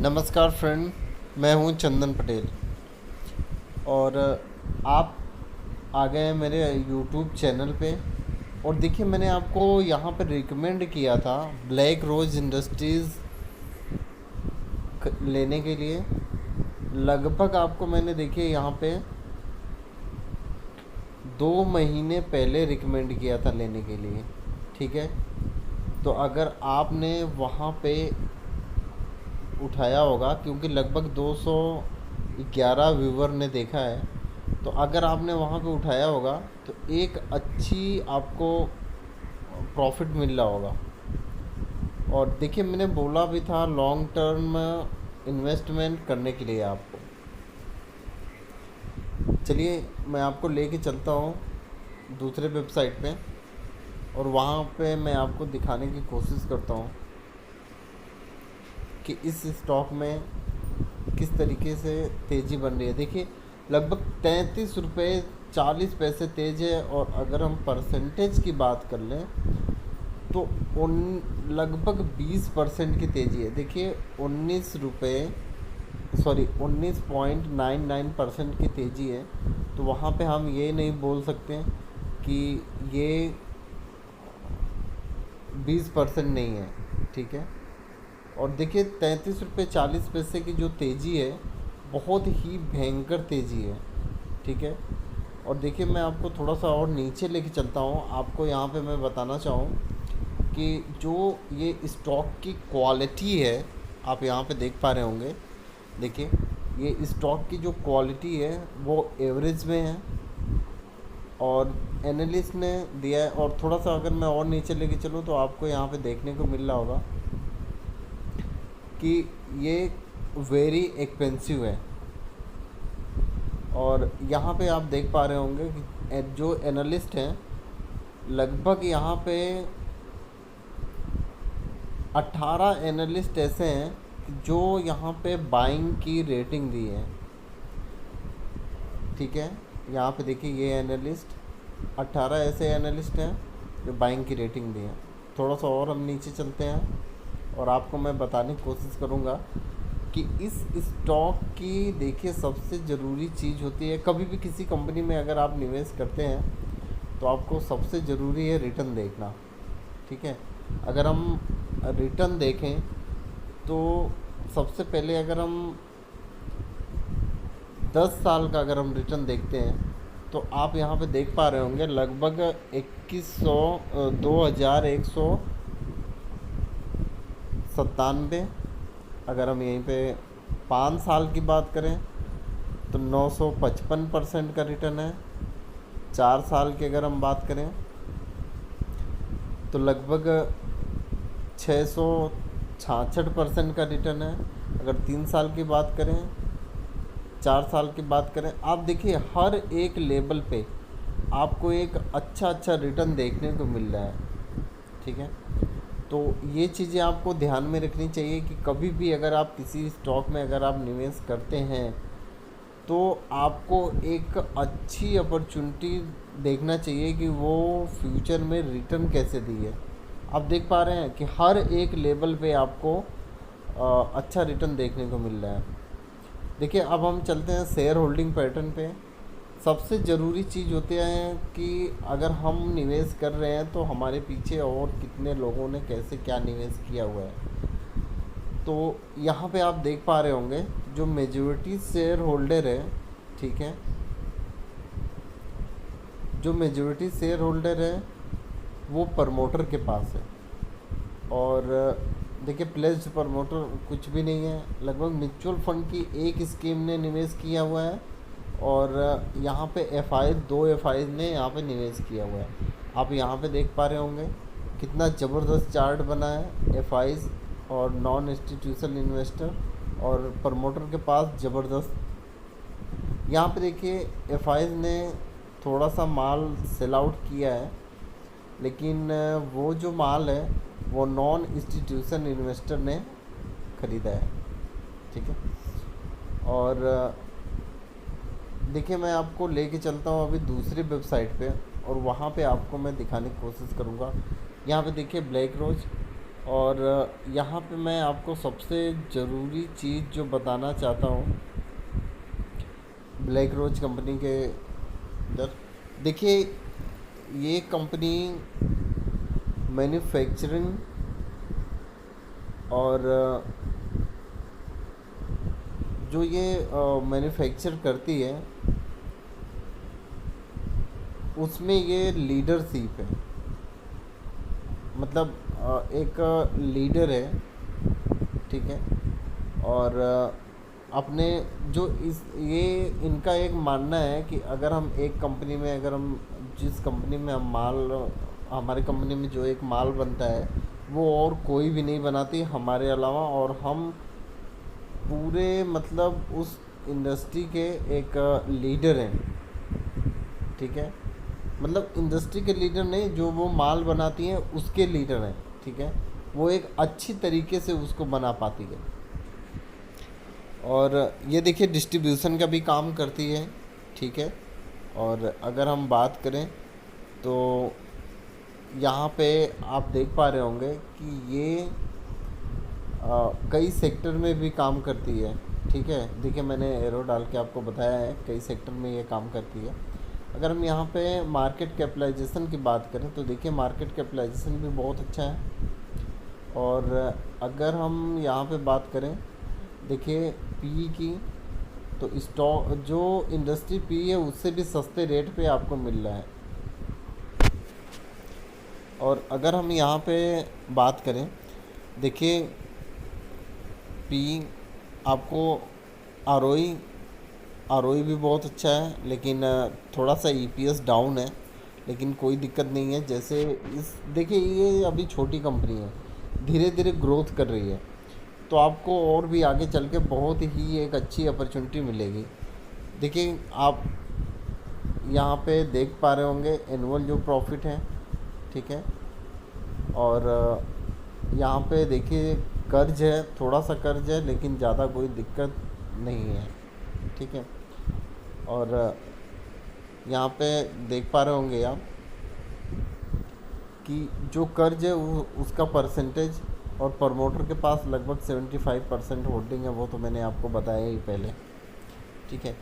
नमस्कार फ्रेंड, मैं हूं चंदन पटेल और आप आ गए हैं मेरे यूट्यूब चैनल पे। और देखिए, मैंने आपको यहाँ पर रिकमेंड किया था ब्लैक रोज़ इंडस्ट्रीज़ लेने के लिए। लगभग आपको मैंने देखिए यहाँ पे 2 महीने पहले रिकमेंड किया था लेने के लिए। ठीक है, तो अगर आपने वहाँ पे उठाया होगा, क्योंकि लगभग 211 व्यूवर ने देखा है, तो अगर आपने वहाँ पे उठाया होगा तो एक अच्छी आपको प्रॉफिट मिल रहा होगा। और देखिए, मैंने बोला भी था लॉन्ग टर्म इन्वेस्टमेंट करने के लिए आपको। चलिए, मैं आपको लेके चलता हूँ दूसरे वेबसाइट पे और वहाँ पे मैं आपको दिखाने की कोशिश करता हूँ कि इस स्टॉक में किस तरीके से तेज़ी बन रही है। देखिए, लगभग 33 रुपये 40 पैसे तेज़ है। और अगर हम परसेंटेज की बात कर लें तो उन लगभग 20% की तेज़ी है। देखिए, 19.99% की तेज़ी है। तो वहाँ पे हम ये नहीं बोल सकते कि ये 20% नहीं है। ठीक है, और देखिए 33 रुपये 40 पैसे की जो तेज़ी है, बहुत ही भयंकर तेज़ी है। ठीक है, और देखिए, मैं आपको थोड़ा सा और नीचे लेके चलता हूँ। आपको यहाँ पे मैं बताना चाहूँ कि जो ये स्टॉक की क्वालिटी है, आप यहाँ पे देख पा रहे होंगे। देखिए, ये स्टॉक की जो क्वालिटी है वो एवरेज में है और एनालिस्ट ने दिया है। और थोड़ा सा अगर मैं और नीचे लेके चलूँ तो आपको यहाँ पे देखने को मिल रहा होगा कि ये वेरी एक्सपेंसिव है। और यहाँ पे आप देख पा रहे होंगे कि जो एनालिस्ट हैं, लगभग यहाँ पे 18 एनालिस्ट ऐसे हैं जो यहाँ पे बाइंग की रेटिंग दी है। ठीक है, यहाँ पे देखिए, ये एनालिस्ट 18 ऐसे एनालिस्ट हैं जो बाइंग की रेटिंग दी है। थोड़ा सा और हम नीचे चलते हैं और आपको मैं बताने की कोशिश करूँगा कि इस स्टॉक की देखिए सबसे ज़रूरी चीज़ होती है, कभी भी किसी कंपनी में अगर आप निवेश करते हैं तो आपको सबसे ज़रूरी है रिटर्न देखना। ठीक है, अगर हम रिटर्न देखें तो सबसे पहले अगर हम 10 साल का अगर हम रिटर्न देखते हैं तो आप यहाँ पे देख पा रहे होंगे लगभग 2197। अगर हम यहीं पे 5 साल की बात करें तो 955% का रिटर्न है। 4 साल की अगर हम बात करें तो लगभग 666% का रिटर्न है। अगर 3 साल की बात करें, 4 साल की बात करें, आप देखिए हर एक लेवल पे आपको एक अच्छा रिटर्न देखने को मिल रहा है। ठीक है, तो ये चीज़ें आपको ध्यान में रखनी चाहिए कि कभी भी अगर आप किसी स्टॉक में अगर आप निवेश करते हैं तो आपको एक अच्छी अपॉर्चुनिटी देखना चाहिए कि वो फ्यूचर में रिटर्न कैसे दी है। आप देख पा रहे हैं कि हर एक लेवल पे आपको अच्छा रिटर्न देखने को मिल रहा है। देखिए, अब हम चलते हैं शेयर होल्डिंग पैटर्न पे। सबसे ज़रूरी चीज़ होती है कि अगर हम निवेश कर रहे हैं तो हमारे पीछे और कितने लोगों ने कैसे क्या निवेश किया हुआ है। तो यहाँ पे आप देख पा रहे होंगे जो मेजॉरिटी शेयर होल्डर है। ठीक है, जो मेजॉरिटी शेयर होल्डर है वो प्रमोटर के पास है। और देखिए, प्लेस्ड प्रमोटर कुछ भी नहीं है। लगभग म्यूचुअल फंड की एक स्कीम ने निवेश किया हुआ है और यहाँ पे दो एफ ने यहाँ पे निवेश किया हुआ है। आप यहाँ पे देख पा रहे होंगे कितना ज़बरदस्त चार्ट बना है। एफ और नॉन इंस्टीट्यूशनल इन्वेस्टर और प्रमोटर के पास ज़बरदस्त। यहाँ पे देखिए, एफ ने थोड़ा सा माल सेल आउट किया है, लेकिन वो जो माल है वो नॉन इंस्टीट्यूशन इन्वेस्टर ने ख़रीदा है। ठीक है, और देखिए, मैं आपको लेके चलता हूँ अभी दूसरी वेबसाइट पे और वहाँ पे आपको मैं दिखाने की कोशिश करूँगा। यहाँ पे देखिए ब्लैक रोज और यहाँ पे मैं आपको सबसे ज़रूरी चीज़ जो बताना चाहता हूँ ब्लैक रोज कंपनी के अंदर, देखिए ये कंपनी मैन्युफैक्चरिंग और जो ये मैन्युफैक्चर करती है उसमें ये लीडरशिप है। मतलब एक लीडर है, ठीक है। और अपने जो इस ये इनका एक मानना है कि अगर हम एक कंपनी में, अगर हम जिस कंपनी में हम हमारी कंपनी में जो एक माल बनता है वो और कोई भी नहीं बनाती हमारे अलावा, और हम पूरे मतलब उस इंडस्ट्री के एक लीडर हैं, ठीक है। मतलब इंडस्ट्री के लीडर नहीं, जो वो माल बनाती हैं उसके लीडर हैं, ठीक है। वो एक अच्छी तरीके से उसको बना पाती है। और ये देखिए डिस्ट्रीब्यूशन का भी काम करती है, ठीक है। और अगर हम बात करें तो यहाँ पे आप देख पा रहे होंगे कि ये कई सेक्टर में भी काम करती है, ठीक है। देखिए मैंने एरो डाल के आपको बताया है कई सेक्टर में ये काम करती है। अगर हम यहाँ पे मार्केट कैपिटलाइजेशन की बात करें तो देखिए मार्केट कैपिटलाइजेशन भी बहुत अच्छा है। और अगर हम यहाँ पे बात करें देखिए पी की, तो स्टॉक जो इंडस्ट्री पी है उससे भी सस्ते रेट पे आपको मिल रहा है। और अगर हम यहाँ पे बात करें देखिए पी आपको आरओई भी बहुत अच्छा है, लेकिन थोड़ा सा ईपीएस डाउन है, लेकिन कोई दिक्कत नहीं है। जैसे इस देखिए ये अभी छोटी कंपनी है, धीरे धीरे ग्रोथ कर रही है, तो आपको और भी आगे चल के बहुत ही एक अच्छी अपॉर्चुनिटी मिलेगी। देखिए आप यहाँ पे देख पा रहे होंगे एनुअल जो प्रॉफिट है, ठीक है। और यहाँ पे देखिए कर्ज है, थोड़ा सा कर्ज है, लेकिन ज़्यादा कोई दिक्कत नहीं है, ठीक है। और यहाँ पे देख पा रहे होंगे आप कि जो कर्ज है उसका परसेंटेज, और प्रमोटर के पास लगभग 75% होल्डिंग है, वो तो मैंने आपको बताया ही पहले, ठीक है।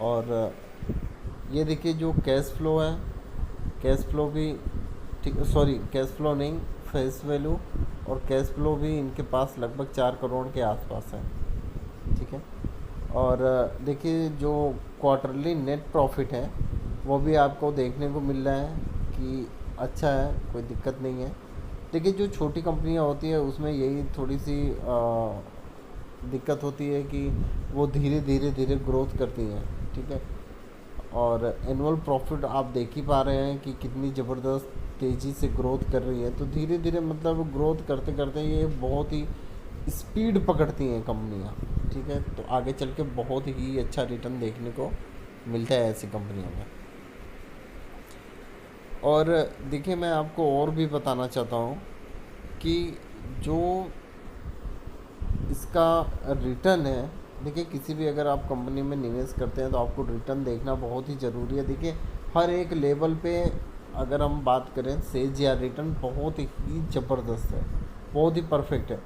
और ये देखिए जो कैश फ्लो है, कैश फ्लो भी ठीक, सॉरी कैश फ्लो नहीं, फेस वैल्यू और कैश फ्लो भी इनके पास लगभग 4 करोड़ के आसपास है, ठीक है। और देखिए जो क्वार्टरली नेट प्रॉफिट है वो भी आपको देखने को मिल रहा है कि अच्छा है, कोई दिक्कत नहीं है। देखिए जो छोटी कंपनियां होती है उसमें यही थोड़ी सी दिक्कत होती है कि वो धीरे धीरे धीरे ग्रोथ करती हैं, ठीक है। और एनुअल प्रॉफिट आप देख ही पा रहे हैं कि कितनी ज़बरदस्त तेज़ी से ग्रोथ कर रही है। तो धीरे धीरे मतलब ग्रोथ करते करते ये बहुत ही स्पीड पकड़ती हैं कंपनियां, ठीक है। तो आगे चल के बहुत ही अच्छा रिटर्न देखने को मिलता है ऐसी कंपनियों में। और देखिए मैं आपको और भी बताना चाहता हूँ कि जो इसका रिटर्न है, देखिए किसी भी अगर आप कंपनी में निवेश करते हैं तो आपको रिटर्न देखना बहुत ही ज़रूरी है। देखिए हर एक लेवल पे अगर हम बात करें सेज या रिटर्न बहुत ही ज़बरदस्त है, बहुत ही परफेक्ट है।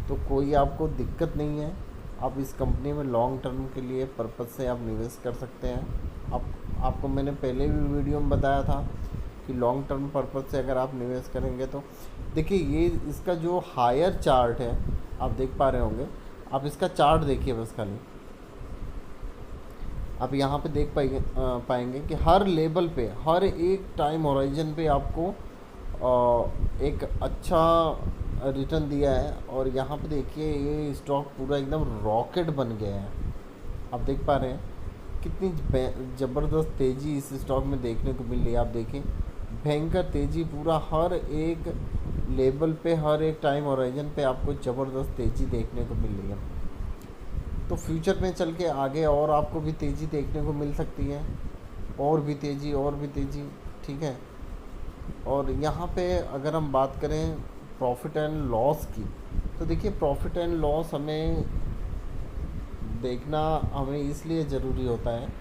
तो कोई आपको दिक्कत नहीं है, आप इस कंपनी में लॉन्ग टर्म के लिए पर्पज़ से आप निवेश कर सकते हैं। आपको मैंने पहले भी वीडियो में बताया था कि लॉन्ग टर्म पर्पज़ से अगर आप निवेश करेंगे तो देखिए ये इसका जो हायर चार्ट है आप देख पा रहे होंगे, आप इसका चार्ट देखिए बस खाली, आप यहाँ पे देख पाएंगे कि हर लेवल पे, हर एक टाइम होराइजन पे आपको एक अच्छा रिटर्न दिया है। और यहाँ पे देखिए ये स्टॉक पूरा एकदम रॉकेट बन गया है, आप देख पा रहे हैं कितनी ज़बरदस्त तेज़ी इस स्टॉक में देखने को मिल रही है। आप देखें भयंकर तेज़ी, पूरा हर एक लेवल पे, हर एक टाइम होराइजन पे आपको ज़बरदस्त तेज़ी देखने को मिल रही है। तो फ्यूचर में चल के आगे और आपको भी तेज़ी देखने को मिल सकती है, और भी तेज़ी, और भी तेज़ी, ठीक है। और यहाँ पे अगर हम बात करें प्रॉफिट एंड लॉस की, तो देखिए प्रॉफिट एंड लॉस हमें देखना हमें इसलिए ज़रूरी होता है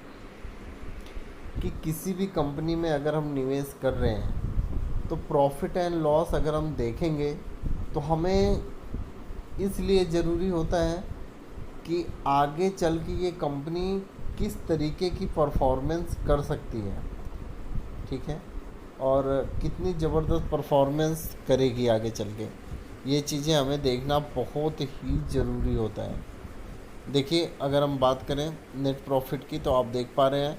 कि किसी भी कंपनी में अगर हम निवेश कर रहे हैं तो प्रॉफिट एंड लॉस अगर हम देखेंगे तो हमें इसलिए ज़रूरी होता है कि आगे चल के ये कंपनी किस तरीके की परफॉर्मेंस कर सकती है, ठीक है, और कितनी ज़बरदस्त परफॉर्मेंस करेगी आगे चल के। ये चीज़ें हमें देखना बहुत ही ज़रूरी होता है। देखिए, अगर हम बात करें नेट प्रॉफिट की, तो आप देख पा रहे हैं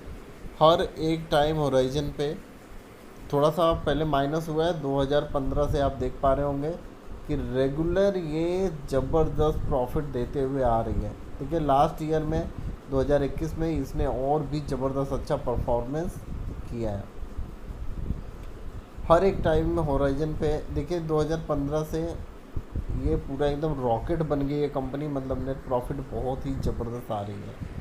हर एक टाइम होराइजन पे थोड़ा सा पहले माइनस हुआ है 2015 से। आप देख पा रहे होंगे कि रेगुलर ये ज़बरदस्त प्रॉफिट देते हुए आ रही है। देखिए, लास्ट ईयर में 2021 में इसने और भी ज़बरदस्त अच्छा परफॉर्मेंस किया है हर एक टाइम में होराइजन पे। देखिए, 2015 से ये पूरा एकदम रॉकेट बन गई है कंपनी, मतलब नेट प्रॉफिट बहुत ही ज़बरदस्त आ रही है।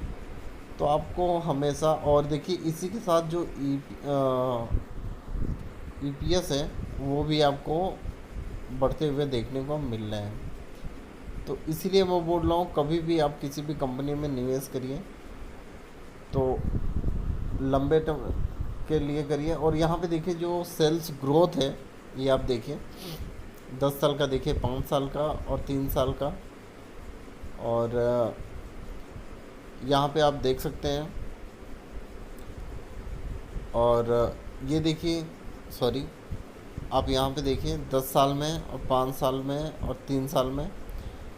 तो आपको हमेशा, और देखिए इसी के साथ जो ईपीएस है वो भी आपको बढ़ते हुए देखने को मिल रहे हैं। तो इसीलिए मैं बोल रहा हूँ, कभी भी आप किसी भी कंपनी में निवेश करिए तो लंबे टर्म के लिए करिए। और यहाँ पे देखिए जो सेल्स ग्रोथ है, ये आप देखिए 10 साल का, देखिए 5 साल का और 3 साल का। और यहाँ पे आप देख सकते हैं, और ये देखिए, सॉरी, आप यहाँ पे देखिए 10 साल में और 5 साल में और 3 साल में।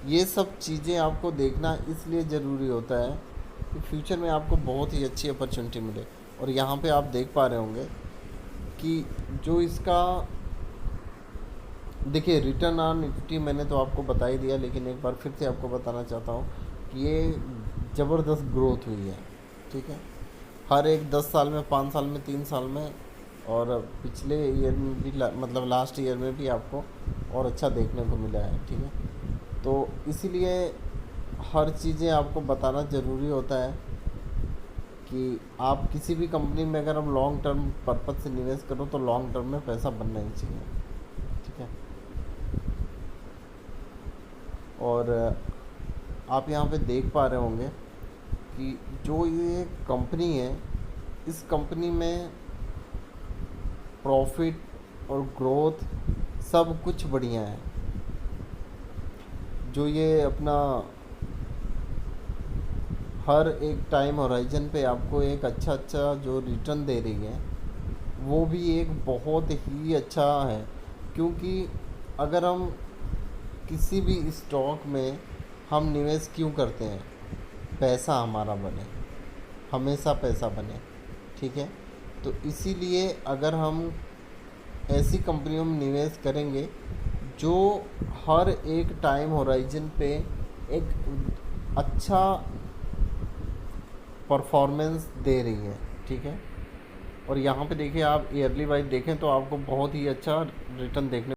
ये सब चीज़ें आपको देखना इसलिए ज़रूरी होता है कि फ्यूचर में आपको बहुत ही अच्छी अपॉर्चुनिटी मिले। और यहाँ पे आप देख पा रहे होंगे कि जो इसका, देखिए रिटर्न ऑन इक्विटी मैंने तो आपको बता ही दिया, लेकिन एक बार फिर से आपको बताना चाहता हूँ कि ये ज़बरदस्त ग्रोथ हुई है, ठीक है, हर एक 10 साल में, 5 साल में, 3 साल में, और पिछले ईयर में भी मतलब लास्ट ईयर में भी आपको और अच्छा देखने को मिला है, ठीक है। तो इसीलिए हर चीज़ें आपको बताना ज़रूरी होता है कि आप किसी भी कंपनी में अगर हम लॉन्ग टर्म पर्पज़ से निवेश करो तो लॉन्ग टर्म में पैसा बनना ही चाहिए, ठीक है। और आप यहाँ पे देख पा रहे होंगे कि जो ये कंपनी है, इस कंपनी में प्रॉफिट और ग्रोथ सब कुछ बढ़िया है। जो ये अपना हर एक टाइम होराइजन पे आपको एक अच्छा अच्छा जो रिटर्न दे रही है, वो भी एक बहुत ही अच्छा है। क्योंकि अगर हम किसी भी स्टॉक में हम निवेश क्यों करते हैं, पैसा हमारा बने, हमेशा पैसा बने, ठीक है। तो इसीलिए अगर हम ऐसी कंपनियों में निवेश करेंगे जो हर एक टाइम होराइजन पे एक अच्छा परफॉर्मेंस दे रही है, ठीक है। और यहाँ पे देखिए, आप ईयरली वाइज देखें तो आपको बहुत ही अच्छा रिटर्न देखने